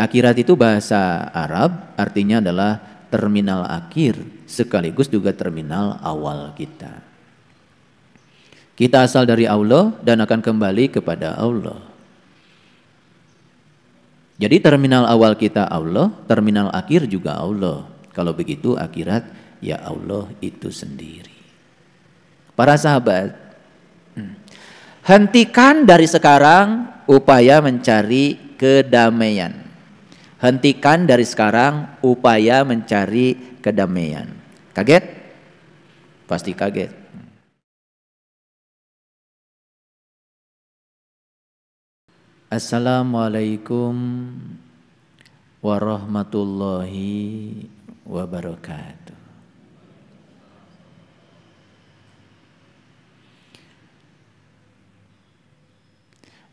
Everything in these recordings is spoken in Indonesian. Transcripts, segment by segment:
akhirat itu bahasa Arab artinya adalah terminal akhir sekaligus juga terminal awal kita. Kita asal dari Allah dan akan kembali kepada Allah. Jadi terminal awal kita Allah, terminal akhir juga Allah. Kalau begitu akhirat ya Allah itu sendiri. Para sahabat, hentikan dari sekarang upaya mencari kedamaian. Hentikan dari sekarang upaya mencari kedamaian. Kaget? Pasti kaget. Assalamualaikum warahmatullahi wabarakatuh.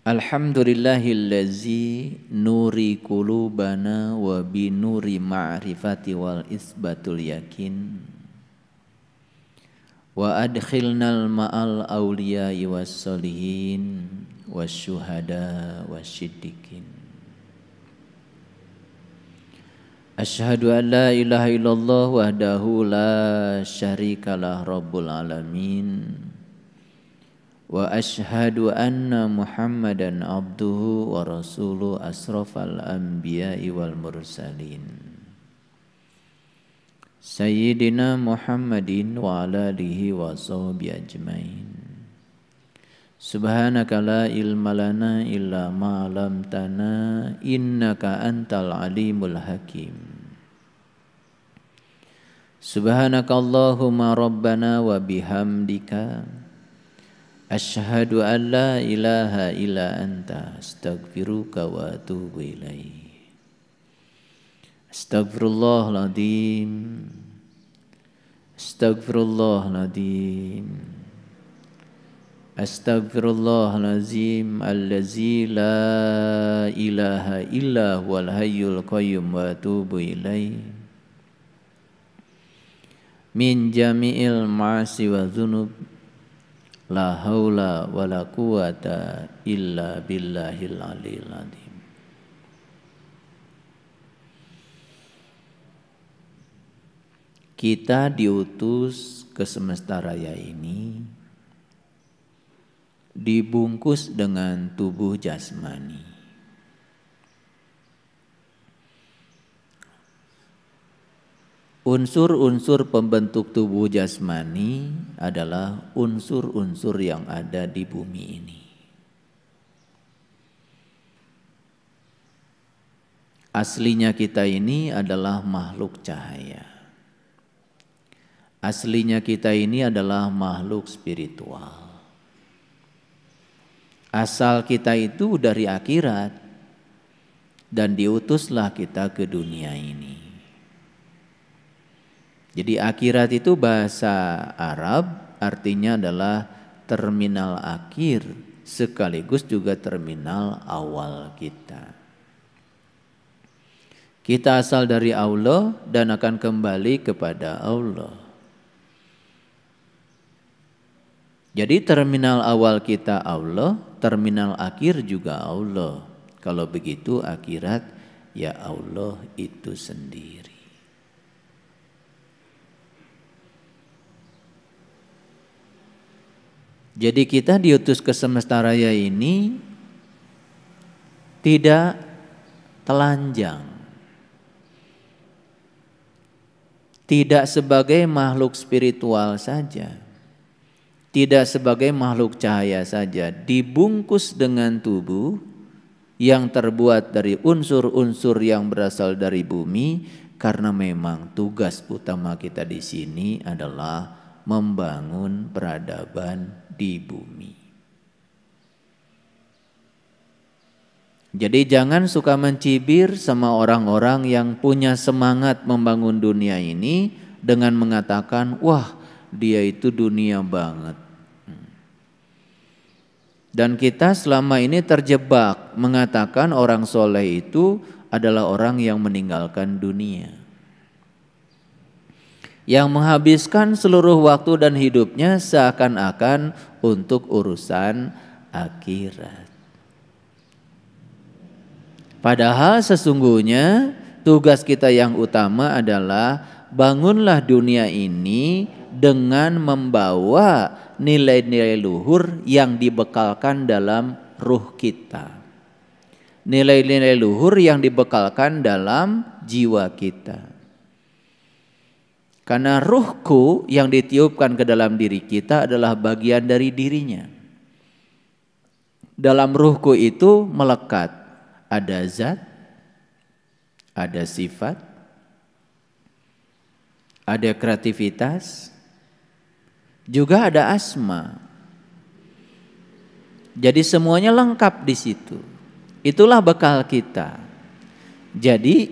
Alhamdulillahillazi nuri qulubana wa binuri ma'rifati wal isbatul yakin wa adkhilnal ma'al awliya'i was solihin wasyuhada wasyiddiqin. Asyhadu an la ilaha illallah wahdahu la syarikalah rabbul alamin wa asyhadu anna muhammadan abduhu wa rasuluhu asrafal anbiya'i wal mursalin sayyidina muhammadin wa ala alihi wa sahbihi ajmain. Subhanaka la ilma lana illa ma 'allamtana innaka antal alimul hakim. Subhanaka Allahumma rabbana wa bihamdika asyhadu an la ilaha illa anta astaghfiruka wa atubu ilaik. Astaghfirullahaladzim. Astaghfirullahaladzim. Astaghfirullahalazim allazi la ilaha illa huwal hayyul qayyum wa atubu ilaih min jami'il ma'asi wa dzunub la haula wa la quwata illa billahil aliyil azim. Kita diutus ke semesta raya ini dibungkus dengan tubuh jasmani. Unsur-unsur pembentuk tubuh jasmani adalah unsur-unsur yang ada di bumi ini. Aslinya kita ini adalah makhluk cahaya. Aslinya kita ini adalah makhluk spiritual. Asal kita itu dari akhirat dan diutuslah kita ke dunia ini. Jadi akhirat itu bahasa Arab artinya adalah terminal akhir sekaligus juga terminal awal kita. Kita asal dari Allah dan akan kembali kepada Allah. Jadi terminal awal kita Allah, terminal akhir juga Allah. Kalau begitu akhirat ya Allah itu sendiri. Jadi kita diutus ke semesta raya ini tidak telanjang. Tidak sebagai makhluk spiritual saja. Tidak sebagai makhluk cahaya saja, dibungkus dengan tubuh yang terbuat dari unsur-unsur yang berasal dari bumi, karena memang tugas utama kita di sini adalah membangun peradaban di bumi. Jadi jangan suka mencibir sama orang-orang yang punya semangat membangun dunia ini dengan mengatakan, wah, dia itu dunia banget. Dan kita selama ini terjebak mengatakan orang soleh itu adalah orang yang meninggalkan dunia, yang menghabiskan seluruh waktu dan hidupnya seakan-akan untuk urusan akhirat. Padahal sesungguhnya tugas kita yang utama adalah bangunlah dunia ini dengan membawa nilai-nilai luhur yang dibekalkan dalam ruh kita. Nilai-nilai luhur yang dibekalkan dalam jiwa kita. Karena ruhku yang ditiupkan ke dalam diri kita adalah bagian dari dirinya. Dalam ruhku itu melekat ada zat, ada sifat, ada kreativitas, juga ada asma. Jadi semuanya lengkap di situ. Itulah bekal kita. Jadi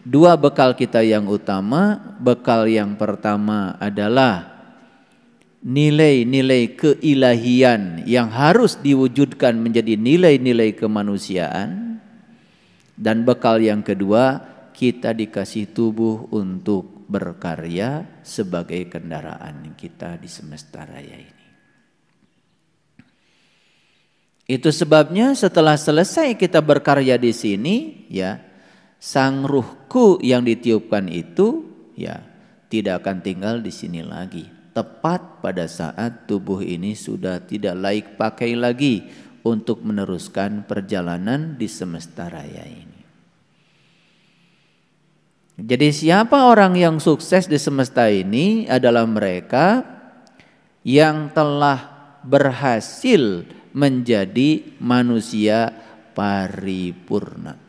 dua bekal kita yang utama, bekal yang pertama adalah nilai-nilai keilahian yang harus diwujudkan menjadi nilai-nilai kemanusiaan. Dan bekal yang kedua, kita dikasih tubuh untuk berkarya sebagai kendaraan kita di semesta raya ini. Itu sebabnya setelah selesai kita berkarya di sini, ya, sang ruhku yang ditiupkan itu ya tidak akan tinggal di sini lagi. Tepat pada saat tubuh ini sudah tidak layak pakai lagi untuk meneruskan perjalanan di semesta raya ini. Jadi siapa orang yang sukses di semesta ini adalah mereka yang telah berhasil menjadi manusia paripurna.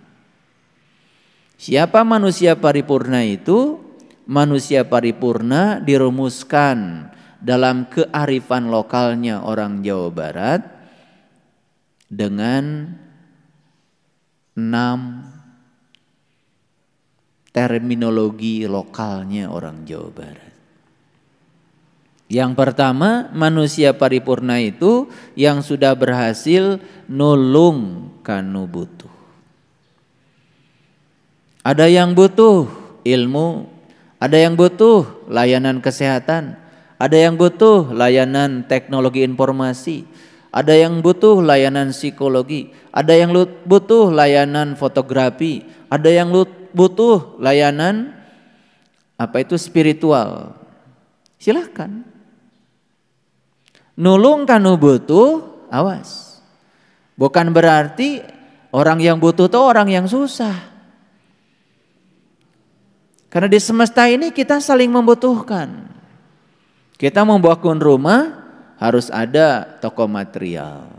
Siapa manusia paripurna itu? Manusia paripurna dirumuskan dalam kearifan lokalnya orang Jawa Barat dengan 6 terminologi lokalnya orang Jawa Barat. Yang pertama, manusia paripurna itu yang sudah berhasil nulung kanu butuh. Ada yang butuh ilmu, ada yang butuh layanan kesehatan, ada yang butuh layanan teknologi informasi, ada yang butuh layanan psikologi, ada yang butuh layanan fotografi, ada yang butuh layanan spiritual. Silahkan. Nulung kanu butuh, awas. Bukan berarti orang yang butuh itu orang yang susah. Karena di semesta ini kita saling membutuhkan. Kita membangun rumah harus ada toko material.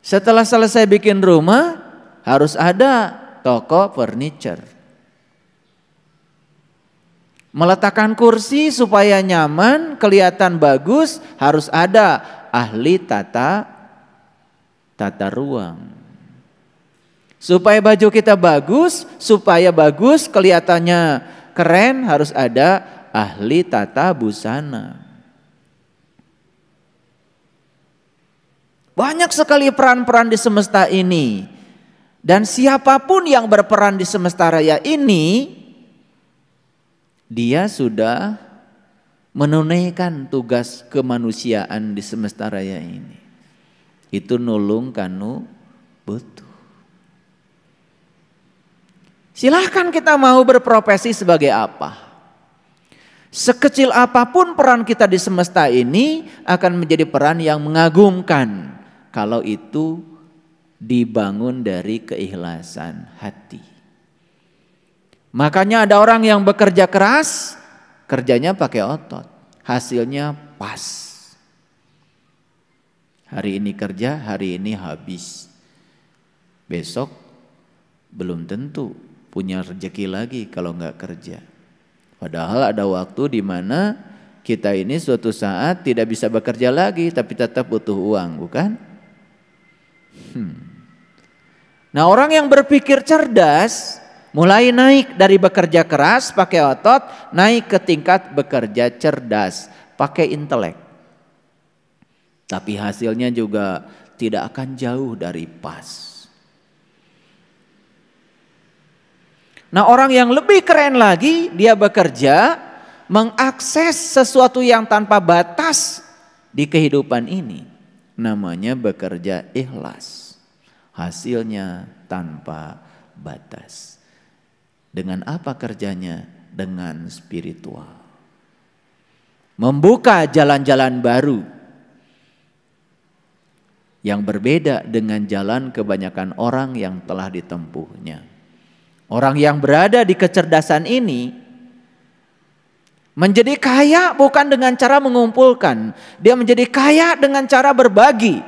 Setelah selesai bikin rumah harus ada toko furniture. Meletakkan kursi supaya nyaman, kelihatan bagus, harus ada ahli tata ruang. Supaya baju kita bagus, kelihatannya keren, harus ada ahli tata busana. Banyak sekali peran-peran di semesta ini. Dan siapapun yang berperan di semesta raya ini, dia sudah menunaikan tugas kemanusiaan di semesta raya ini. Itu nulung kanu butuh. Silahkan kita mau berprofesi sebagai apa. Sekecil apapun peran kita di semesta ini akan menjadi peran yang mengagumkan kalau itu dibangun dari keikhlasan hati. Makanya ada orang yang bekerja keras, kerjanya pakai otot, hasilnya pas. Hari ini kerja, hari ini habis. Besok belum tentu punya rezeki lagi kalau nggak kerja. Padahal ada waktu di mana kita ini suatu saat tidak bisa bekerja lagi, tapi tetap butuh uang, bukan? Nah, orang yang berpikir cerdas mulai naik dari bekerja keras pakai otot, naik ke tingkat bekerja cerdas pakai intelek. Tapi hasilnya juga tidak akan jauh dari pas. Nah, orang yang lebih keren lagi, dia bekerja mengakses sesuatu yang tanpa batas di kehidupan ini. namanya bekerja ikhlas. Hasilnya tanpa batas. Dengan apa kerjanya? Dengan spiritual. Membuka jalan-jalan baru yang berbeda dengan jalan kebanyakan orang yang telah ditempuhnya. Orang yang berada di kecerdasan ini menjadi kaya bukan dengan cara mengumpulkan, dia menjadi kaya dengan cara berbagi.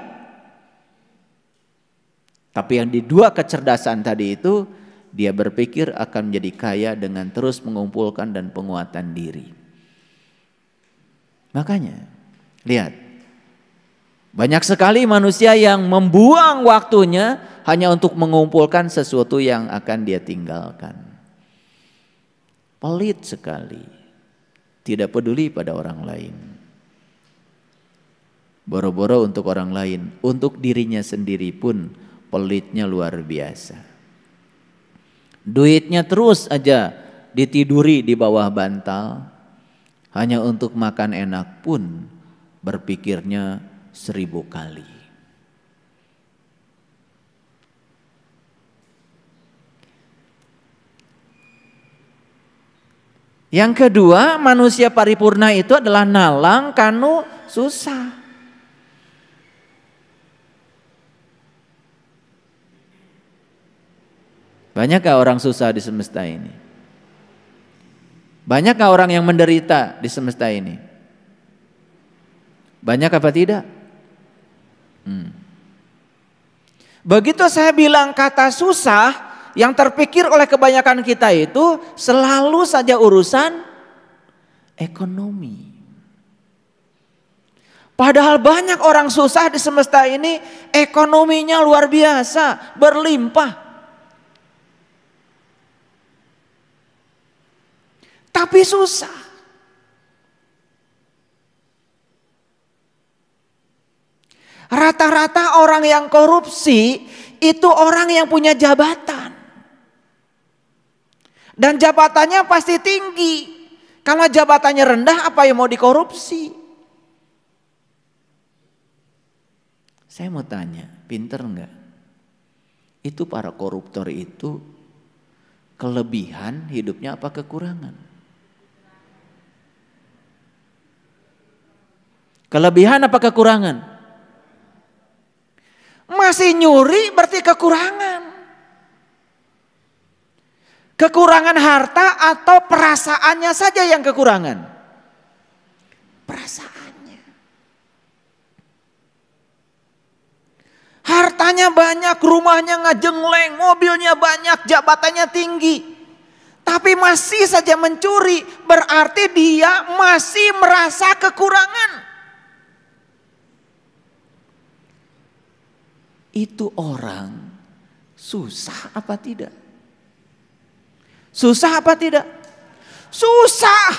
Tapi yang di dua kecerdasan tadi itu, dia berpikir akan menjadi kaya dengan terus mengumpulkan dan penguatan diri. Makanya, lihat, banyak sekali manusia yang membuang waktunya hanya untuk mengumpulkan sesuatu yang akan dia tinggalkan. Pelit sekali, tidak peduli pada orang lain. Boro-boro untuk orang lain, untuk dirinya sendiri pun pelitnya luar biasa. Duitnya terus aja ditiduri di bawah bantal, hanya untuk makan enak pun berpikirnya 1000 kali. Yang kedua, manusia paripurna itu adalah nalang kanu susah. Banyakkah orang susah di semesta ini? Banyakkah orang yang menderita di semesta ini? Banyak apa tidak? Begitu saya bilang kata susah, yang terpikir oleh kebanyakan kita itu selalu saja urusan ekonomi. Padahal banyak orang susah di semesta ini, ekonominya luar biasa, berlimpah. Tapi susah. Rata-rata orang yang korupsi itu orang yang punya jabatan. Dan jabatannya pasti tinggi. Kalau jabatannya rendah, apa yang mau dikorupsi? Saya mau tanya, pinter enggak? Itu para koruptor itu kelebihan hidupnya apa kekurangan? Kelebihan apa kekurangan? Masih nyuri berarti kekurangan. Kekurangan harta atau perasaannya saja yang kekurangan? Perasaannya. Hartanya banyak, rumahnya ngajengleng, mobilnya banyak, jabatannya tinggi. Tapi masih saja mencuri, berarti dia masih merasa kekurangan. Itu orang susah apa tidak? Susah apa tidak? Susah.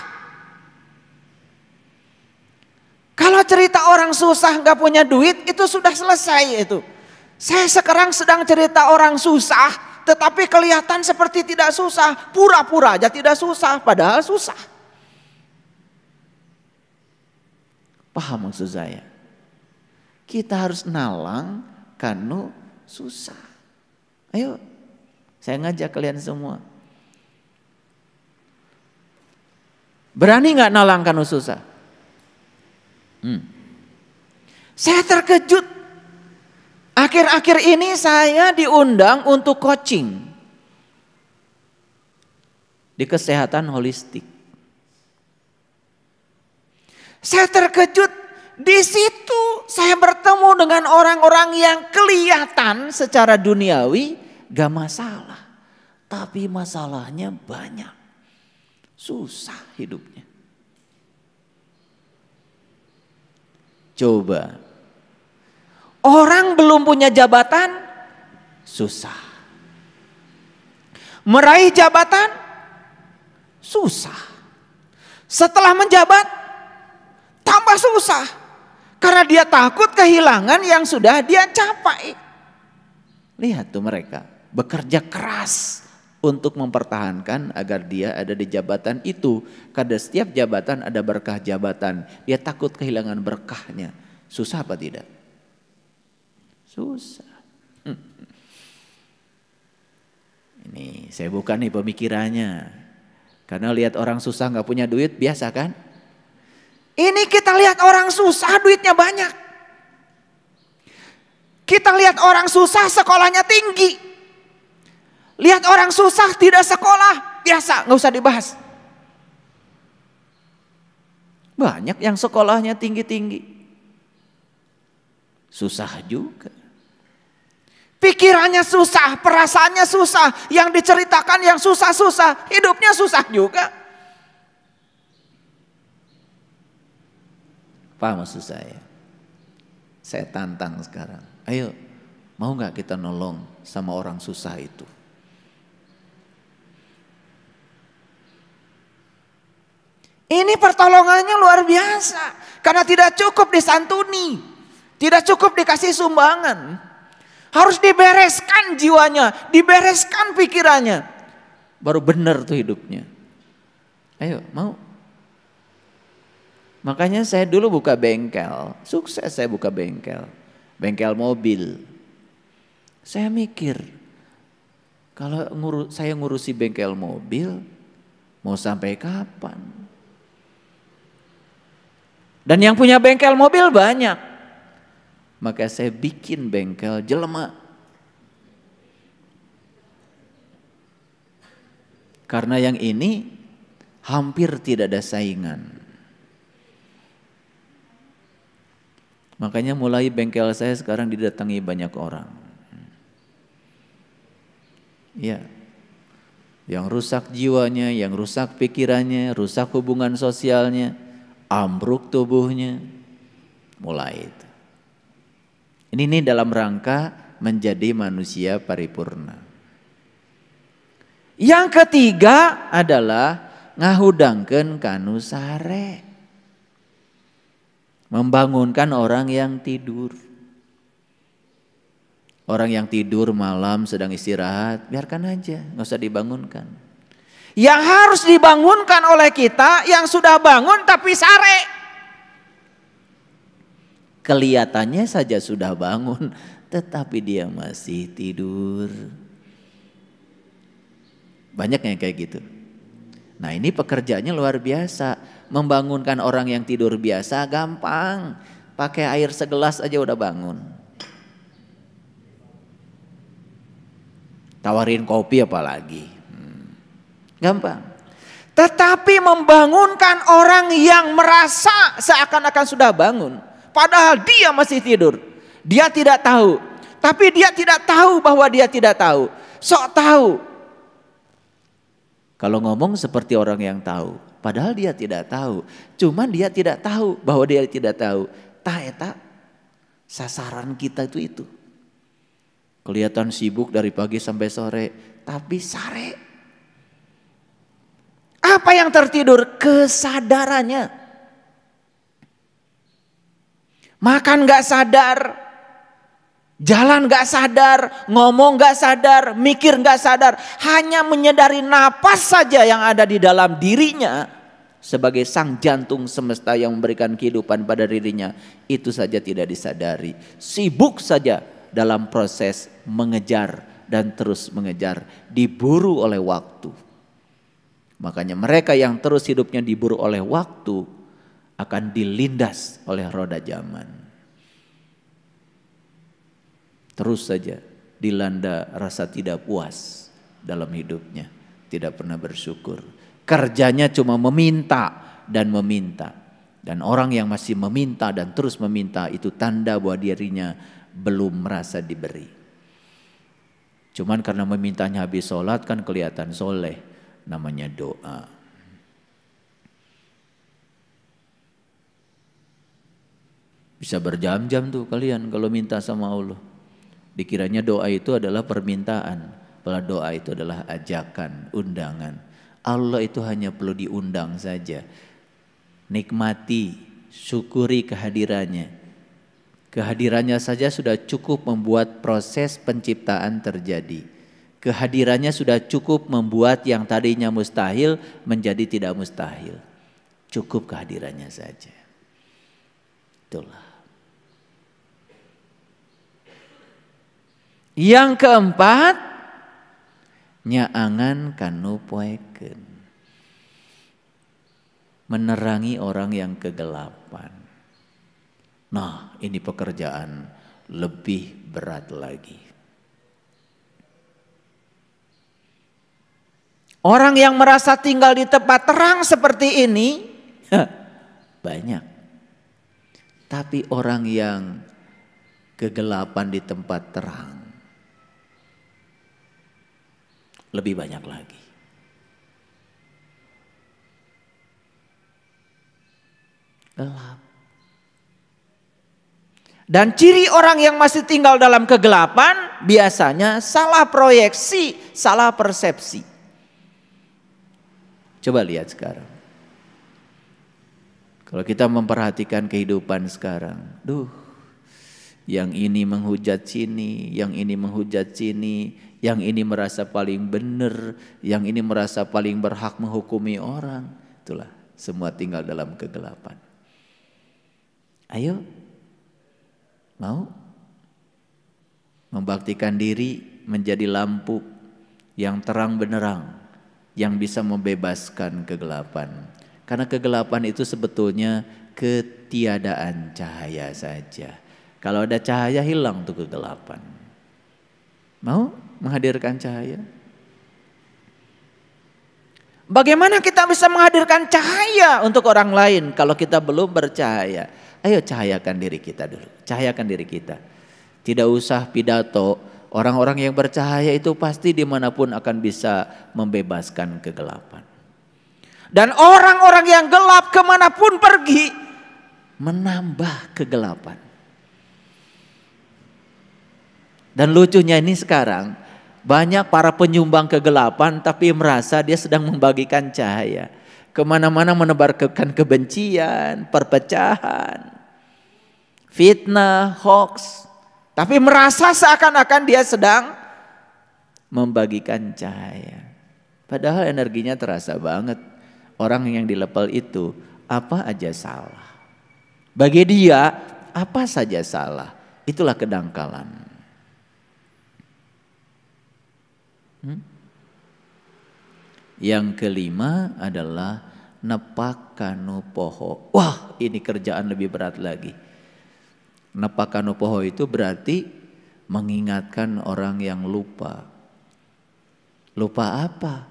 Kalau cerita orang susah nggak punya duit itu sudah selesai itu. Saya sekarang sedang cerita orang susah, tetapi kelihatan seperti tidak susah, pura-pura aja tidak susah, padahal susah. Paham maksud saya? Kita harus nalang kanu susah. Ayo, saya ngajak kalian semua. Berani nggak nalang kanu susah? Saya terkejut. Akhir-akhir ini saya diundang untuk coaching di kesehatan holistik. Saya terkejut. Di situ saya bertemu dengan orang-orang yang kelihatan secara duniawi gak masalah. Tapi masalahnya banyak. Susah hidupnya. Coba. Orang belum punya jabatan, susah. Meraih jabatan, susah. Setelah menjabat, tambah susah. Karena dia takut kehilangan yang sudah dia capai. Lihat tuh mereka bekerja keras untuk mempertahankan agar dia ada di jabatan itu. Karena setiap jabatan ada berkah jabatan. Dia takut kehilangan berkahnya. Susah apa tidak? Susah. Ini saya buka nih pemikirannya. Karena lihat orang susah nggak punya duit biasa kan? Ini kita lihat orang susah duitnya banyak. Kita lihat orang susah sekolahnya tinggi. Lihat orang susah tidak sekolah biasa, nggak usah dibahas. Banyak yang sekolahnya tinggi-tinggi. Susah juga. Pikirannya susah, perasaannya susah, yang diceritakan yang susah-susah, hidupnya susah juga. Paham maksud saya? Saya tantang sekarang. Ayo, mau gak kita nolong sama orang susah itu? Ini pertolongannya luar biasa. Karena tidak cukup disantuni. Tidak cukup dikasih sumbangan. Harus dibereskan jiwanya, dibereskan pikirannya. Baru benar tuh hidupnya. Ayo, mau? Makanya saya dulu buka bengkel, sukses saya buka bengkel. Bengkel mobil. Saya mikir, kalau saya ngurusi bengkel mobil, mau sampai kapan? Dan yang punya bengkel mobil banyak. Maka saya bikin bengkel jelema. Karena yang ini hampir tidak ada saingan. Makanya mulai bengkel saya sekarang didatangi banyak orang. Ya. Yang rusak jiwanya, yang rusak pikirannya, rusak hubungan sosialnya, ambruk tubuhnya. Mulai itu. Ini dalam rangka menjadi manusia paripurna. Yang ketiga adalah ngahudangkeun kanu sare. Membangunkan orang yang tidur. Orang yang tidur malam sedang istirahat, biarkan aja, nggak usah dibangunkan. Yang harus dibangunkan oleh kita yang sudah bangun tapi sare. Kelihatannya saja sudah bangun, tetapi dia masih tidur. Banyak yang kayak gitu. Nah ini pekerjaannya luar biasa. Membangunkan orang yang tidur biasa gampang. Pakai air segelas aja udah bangun. Tawarin kopi apalagi. Gampang. Tetapi membangunkan orang yang merasa seakan-akan sudah bangun. Padahal dia masih tidur. Dia tidak tahu. Tapi dia tidak tahu bahwa dia tidak tahu. Sok tahu. Kalau ngomong seperti orang yang tahu. Padahal dia tidak tahu. Cuman dia tidak tahu bahwa dia tidak tahu. Eta sasaran kita itu. Kelihatan sibuk dari pagi sampai sore. Tapi sare. Apa yang tertidur? Kesadarannya. Makan gak sadar, jalan gak sadar, ngomong gak sadar, mikir gak sadar. Hanya menyadari napas saja yang ada di dalam dirinya. Sebagai sang jantung semesta yang memberikan kehidupan pada dirinya. Itu saja tidak disadari. Sibuk saja dalam proses mengejar dan terus mengejar. Diburu oleh waktu. Makanya mereka yang terus hidupnya diburu oleh waktu akan dilindas oleh roda zaman. Terus saja dilanda rasa tidak puas dalam hidupnya. Tidak pernah bersyukur. Kerjanya cuma meminta dan meminta. Dan orang yang masih meminta dan terus meminta itu tanda bahwa dirinya belum merasa diberi. Cuman karena memintanya habis sholat kan kelihatan soleh. Namanya doa. Bisa berjam-jam tuh kalian kalau minta sama Allah. Dikiranya doa itu adalah permintaan. Padahal doa itu adalah ajakan, undangan. Allah itu hanya perlu diundang saja. Nikmati, syukuri kehadirannya. Kehadirannya saja sudah cukup membuat proses penciptaan terjadi. Kehadirannya sudah cukup membuat yang tadinya mustahil menjadi tidak mustahil. Cukup kehadirannya saja. Itulah. Yang keempat, nyaangan kanu poeken. Menerangi orang yang kegelapan. Nah, ini pekerjaan lebih berat lagi. Orang yang merasa tinggal di tempat terang seperti ini banyak. Tapi orang yang kegelapan di tempat terang lebih banyak lagi. Gelap. Dan ciri orang yang masih tinggal dalam kegelapan biasanya salah proyeksi, salah persepsi. Coba lihat sekarang. Kalau kita memperhatikan kehidupan sekarang, yang ini menghujat sini, yang ini menghujat sini, yang ini merasa paling benar, yang ini merasa paling berhak menghukumi orang. Itulah, semua tinggal dalam kegelapan. Ayo, mau membaktikan diri menjadi lampu yang terang benderang, yang bisa membebaskan kegelapan. Karena kegelapan itu sebetulnya ketiadaan cahaya saja. Kalau ada cahaya hilang tuh kegelapan. Mau menghadirkan cahaya? Bagaimana kita bisa menghadirkan cahaya untuk orang lain kalau kita belum bercahaya? Ayo cahayakan diri kita dulu, cahayakan diri kita. Tidak usah pidato, orang-orang yang bercahaya itu pasti dimanapun akan bisa membebaskan kegelapan. Dan orang-orang yang gelap kemanapun pergi, menambah kegelapan. Dan lucunya ini sekarang, banyak para penyumbang kegelapan tapi merasa dia sedang membagikan cahaya. Kemana-mana menebarkan kebencian, perpecahan, fitnah, hoax. Tapi merasa seakan-akan dia sedang membagikan cahaya. Padahal energinya terasa banget. Orang yang di level itu apa aja salah. Bagi dia apa saja salah. Itulah kedangkalan. Yang kelima adalah nepakanu poho. Wah, ini kerjaan lebih berat lagi. Nepakanu poho itu berarti mengingatkan orang yang lupa. Lupa apa?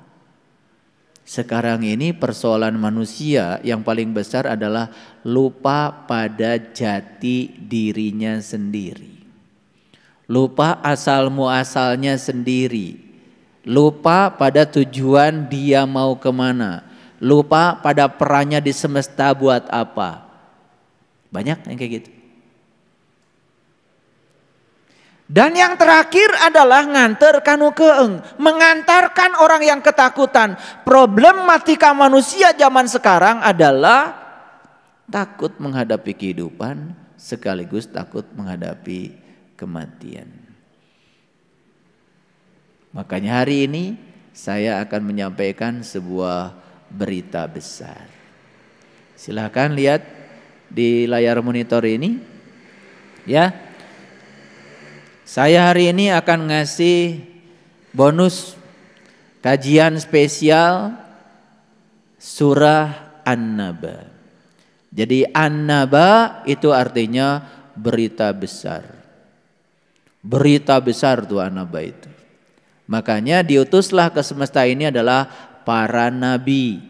Sekarang ini persoalan manusia yang paling besar adalah lupa pada jati dirinya sendiri. Lupa asal muasalnya sendiri. Lupa pada tujuan dia mau kemana. Lupa pada perannya di semesta buat apa. Banyak yang kayak gitu. Dan yang terakhir adalah nganter kanu keeng. Mengantarkan orang yang ketakutan. Problematika manusia zaman sekarang adalah takut menghadapi kehidupan sekaligus takut menghadapi kematian. Makanya hari ini saya akan menyampaikan sebuah berita besar. Silahkan lihat di layar monitor ini. Ya. Saya hari ini akan ngasih bonus kajian spesial surah An-Naba. Jadi An-Naba itu artinya berita besar. Berita besar tuh An-Naba itu. Makanya diutuslah ke semesta ini adalah para nabi.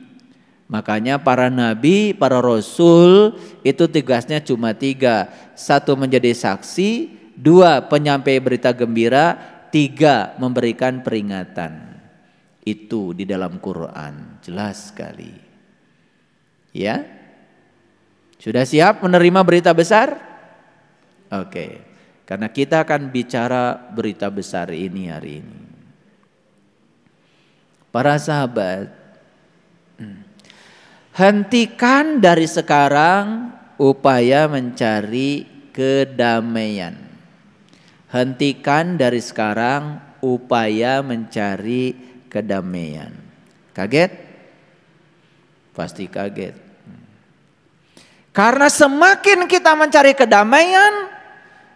Makanya para nabi, para rasul itu tugasnya cuma 3. 1 menjadi saksi, 2 penyampai berita gembira, 3 memberikan peringatan. Itu di dalam Quran, jelas sekali. Ya? Sudah siap menerima berita besar? Oke. Karena kita akan bicara berita besar ini hari ini. Para sahabat, hentikan dari sekarang upaya mencari kedamaian. Hentikan dari sekarang upaya mencari kedamaian. Kaget? Pasti kaget. Karena semakin kita mencari kedamaian,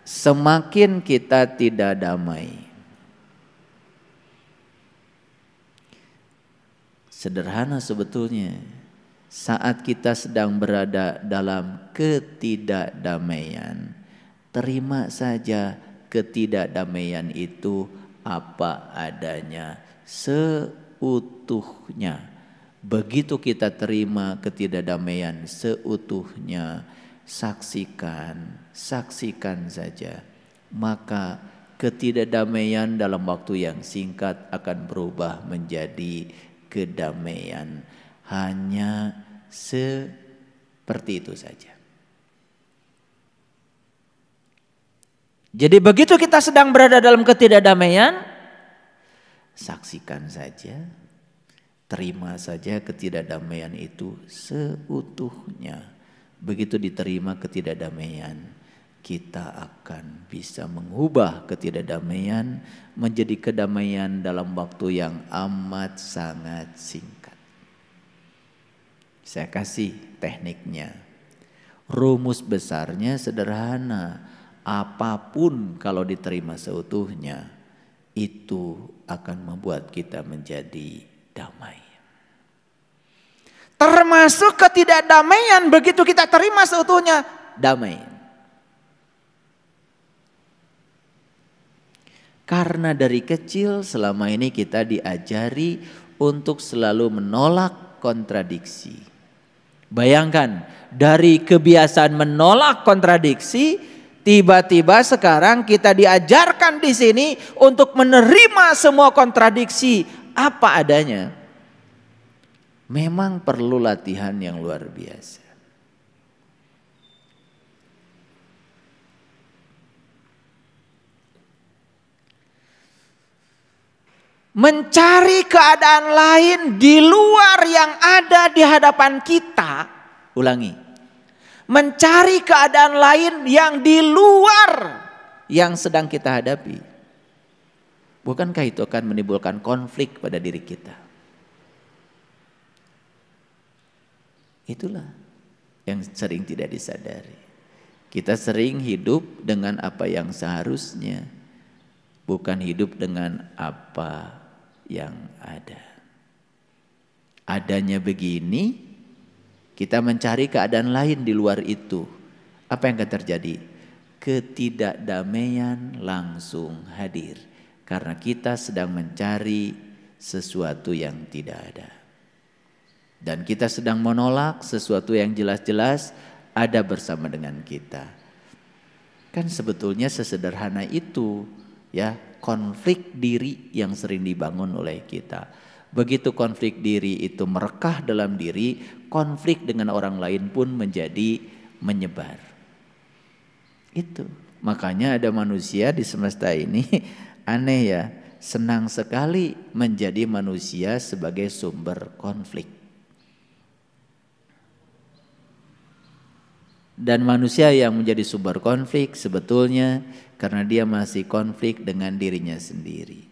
semakin kita tidak damai. Sederhana sebetulnya. Saat kita sedang berada dalam ketidakdamaian, terima saja ketidakdamaian itu apa adanya, seutuhnya. Begitu kita terima ketidakdamaian seutuhnya, saksikan saja. Maka ketidakdamaian dalam waktu yang singkat akan berubah menjadi kedamaian. Hanya seperti itu saja. Jadi begitu kita sedang berada dalam ketidakdamaian, saksikan saja, terima saja ketidakdamaian itu seutuhnya. Begitu diterima ketidakdamaian, kita akan bisa mengubah ketidakdamaian menjadi kedamaian dalam waktu yang amat sangat singkat. Saya kasih tekniknya. Rumus besarnya sederhana. Apapun kalau diterima seutuhnya, itu akan membuat kita menjadi damai. Termasuk ketidakdamaian, begitu kita terima seutuhnya, damai. Karena dari kecil selama ini kita diajari untuk selalu menolak kontradiksi. Bayangkan, dari kebiasaan menolak kontradiksi, tiba-tiba sekarang kita diajarkan di sini untuk menerima semua kontradiksi apa adanya. Memang perlu latihan yang luar biasa. Mencari keadaan lain di luar yang ada di hadapan kita. Ulangi. Mencari keadaan lain yang di luar yang sedang kita hadapi. Bukankah itu akan menimbulkan konflik pada diri kita? Itulah yang sering tidak disadari. Kita sering hidup dengan apa yang seharusnya, bukan hidup dengan apa yang ada. Adanya begini, kita mencari keadaan lain di luar itu. Apa yang akan terjadi? Ketidakdamaian langsung hadir. Karena kita sedang mencari sesuatu yang tidak ada. Dan kita sedang menolak sesuatu yang jelas-jelas ada bersama dengan kita. Kan sebetulnya sesederhana itu, ya, konflik diri yang sering dibangun oleh kita. Begitu konflik diri itu merekah dalam diri, konflik dengan orang lain pun menjadi menyebar. Itu. Makanya ada manusia di semesta ini aneh ya, senang sekali menjadi manusia sebagai sumber konflik. Dan manusia yang menjadi sumber konflik sebetulnya karena dia masih konflik dengan dirinya sendiri.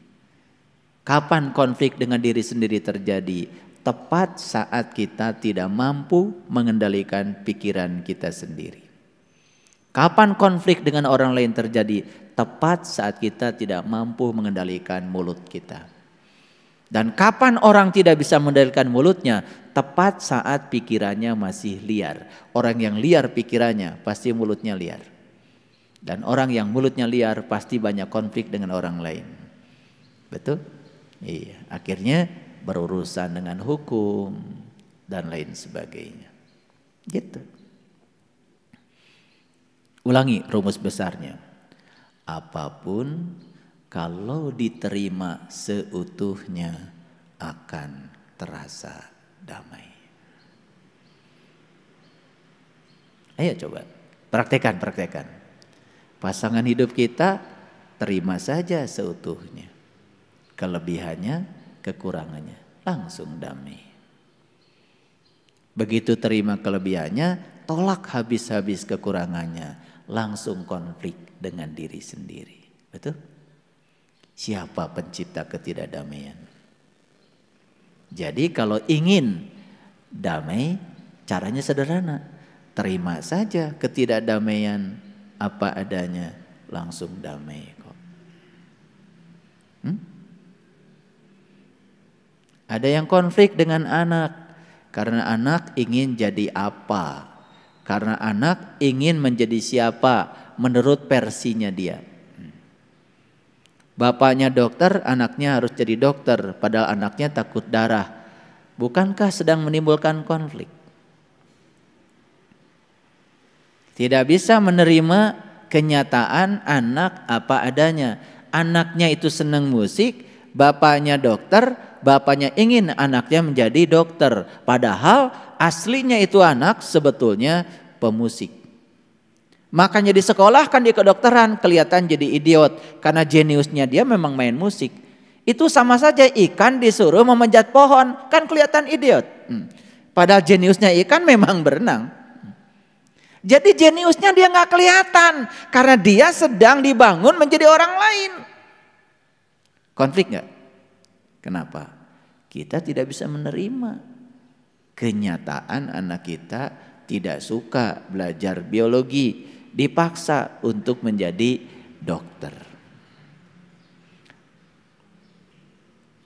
Kapan konflik dengan diri sendiri terjadi? Tepat saat kita tidak mampu mengendalikan pikiran kita sendiri. Kapan konflik dengan orang lain terjadi? Tepat saat kita tidak mampu mengendalikan mulut kita. Dan kapan orang tidak bisa mengendalikan mulutnya? Tepat saat pikirannya masih liar. Orang yang liar pikirannya pasti mulutnya liar. Dan orang yang mulutnya liar pasti banyak konflik dengan orang lain. Betul? Iya. Akhirnya berurusan dengan hukum dan lain sebagainya. Gitu. Ulangi rumus besarnya. Apapun kalau diterima seutuhnya akan terasa damai. Ayo coba praktekkan. Pasangan hidup kita terima saja seutuhnya. Kelebihannya, kekurangannya, langsung damai. Begitu terima kelebihannya, tolak habis-habis kekurangannya, langsung konflik dengan diri sendiri. Betul? Siapa pencipta ketidakdamaian? Jadi kalau ingin damai, caranya sederhana. Terima saja ketidakdamaian apa adanya, langsung damai kok. Ada yang konflik dengan anak karena anak ingin jadi apa? Karena anak ingin menjadi siapa menurut versinya dia. Bapaknya dokter, anaknya harus jadi dokter, padahal anaknya takut darah. Bukankah sedang menimbulkan konflik? Tidak bisa menerima kenyataan anak apa adanya. Anaknya itu senang musik, bapaknya dokter, bapaknya ingin anaknya menjadi dokter. Padahal aslinya itu anak sebetulnya pemusik. Makanya di sekolah kan di kedokteran kelihatan jadi idiot. Karena jeniusnya dia memang main musik. Itu sama saja ikan disuruh memanjat pohon, kan kelihatan idiot. Padahal jeniusnya ikan memang berenang. Jadi jeniusnya dia nggak kelihatan karena dia sedang dibangun menjadi orang lain. Konflik nggak? Kenapa? Kita tidak bisa menerima kenyataan anak kita tidak suka belajar biologi, dipaksa untuk menjadi dokter.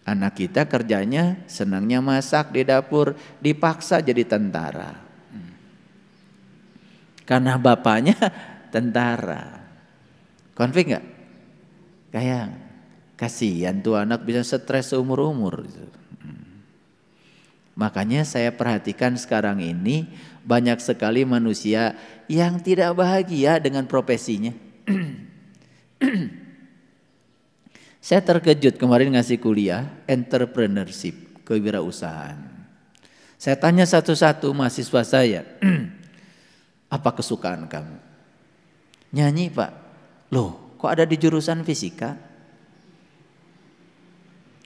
Anak kita kerjanya senangnya masak di dapur, dipaksa jadi tentara. Karena bapaknya tentara. Konflik nggak? Kayak kasihan tuh anak bisa stres seumur-umur. Makanya saya perhatikan sekarang ini banyak sekali manusia yang tidak bahagia dengan profesinya. Saya terkejut kemarin ngasih kuliah entrepreneurship, kewirausahaan. Saya tanya satu-satu mahasiswa saya, apa kesukaan kamu? Nyanyi Pak. Loh kok ada di jurusan fisika?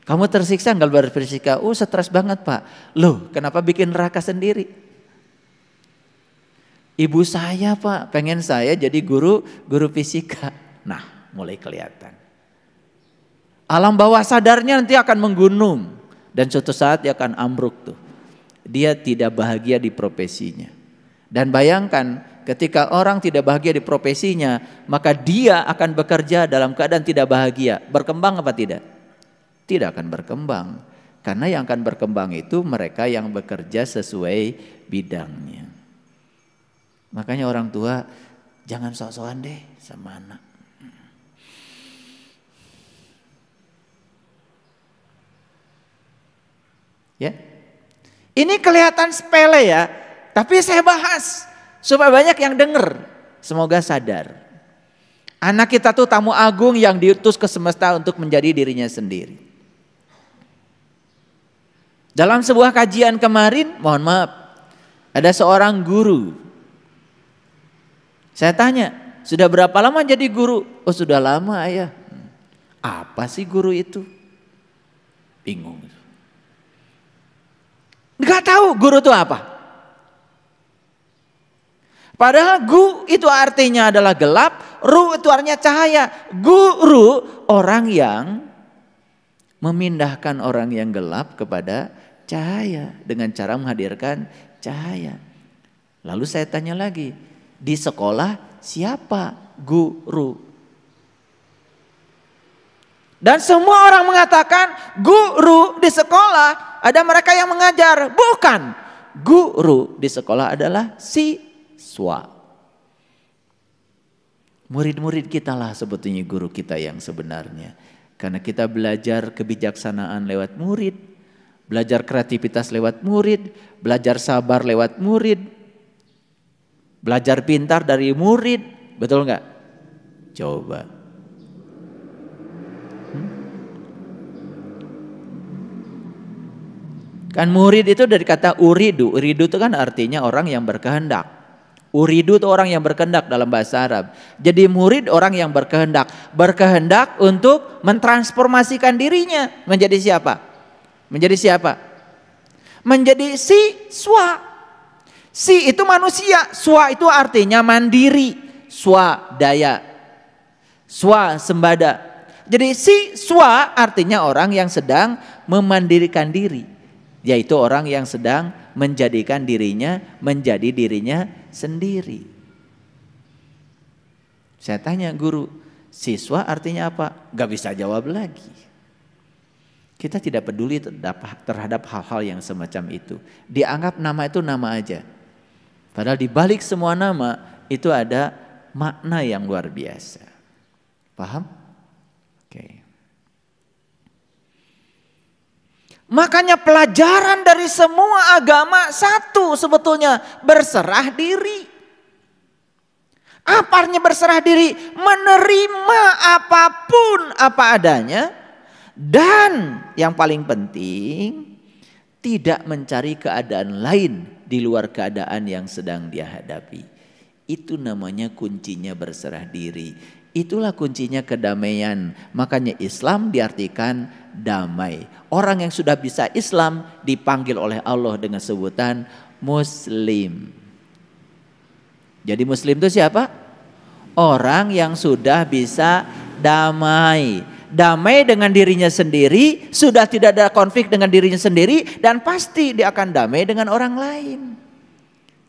Kamu tersiksa nggak belajar fisika? Oh stres banget Pak. Loh kenapa bikin neraka sendiri? Ibu saya Pak pengen saya jadi guru fisika. Nah mulai kelihatan. Alam bawah sadarnya nanti akan menggunung. Dan suatu saat dia akan ambruk tuh. Dia tidak bahagia di profesinya. Dan bayangkan ketika orang tidak bahagia di profesinya, maka dia akan bekerja dalam keadaan tidak bahagia. Berkembang apa tidak? Tidak akan berkembang. Karena yang akan berkembang itu mereka yang bekerja sesuai bidangnya. Makanya orang tua jangan sok-sokan deh sama anak. Ya. Ini kelihatan sepele ya. Tapi saya bahas supaya banyak yang dengar. Semoga sadar. Anak kita tuh tamu agung yang diutus ke semesta untuk menjadi dirinya sendiri. Dalam sebuah kajian kemarin, mohon maaf, ada seorang guru. Saya tanya, sudah berapa lama jadi guru? Oh sudah lama ayah. Apa sih guru itu? Bingung. Nggak tahu guru itu apa. Padahal gu itu artinya adalah gelap, ru itu artinya cahaya. Guru orang yang memindahkan orang yang gelap kepada cahaya dengan cara menghadirkan cahaya. Lalu saya tanya lagi, di sekolah siapa guru? Dan semua orang mengatakan guru di sekolah ada mereka yang mengajar. Bukan, guru di sekolah adalah siswa. Murid-murid kita lah sebetulnya guru kita yang sebenarnya. Karena kita belajar kebijaksanaan lewat murid, belajar kreativitas lewat murid, belajar sabar lewat murid, belajar pintar dari murid, betul nggak? Coba. Kan murid itu dari kata uridu. Uridu itu kan artinya orang yang berkehendak. Uridu itu orang yang berkehendak dalam bahasa Arab. Jadi murid orang yang berkehendak. Berkehendak untuk mentransformasikan dirinya. Menjadi siapa? Menjadi siapa? Menjadi siswa. Si itu manusia. Swa itu artinya mandiri. Swadaya. Swasembada. Jadi siswa artinya orang yang sedang memandirikan diri. Yaitu orang yang sedang menjadikan dirinya menjadi dirinya sendiri. Saya tanya guru, siswa artinya apa? Gak bisa jawab lagi. Kita tidak peduli terhadap hal-hal yang semacam itu. Dianggap nama itu nama aja. Padahal di balik semua nama itu ada makna yang luar biasa. Paham? Oke. Makanya pelajaran dari semua agama satu sebetulnya, berserah diri. Apa artinya berserah diri? Menerima apapun apa adanya. Dan yang paling penting, tidak mencari keadaan lain di luar keadaan yang sedang dia hadapi. Itu namanya kuncinya berserah diri. Itulah kuncinya kedamaian. Makanya Islam diartikan damai. Orang yang sudah bisa Islam dipanggil oleh Allah dengan sebutan Muslim. Jadi Muslim itu siapa? Orang yang sudah bisa damai. Damai dengan dirinya sendiri, sudah tidak ada konflik dengan dirinya sendiri, dan pasti dia akan damai dengan orang lain.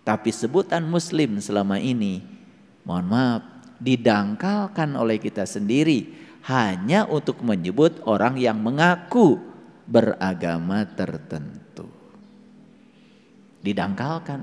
Tapi sebutan Muslim selama ini, mohon maaf, didangkalkan oleh kita sendiri hanya untuk menyebut orang yang mengaku beragama tertentu. Didangkalkan.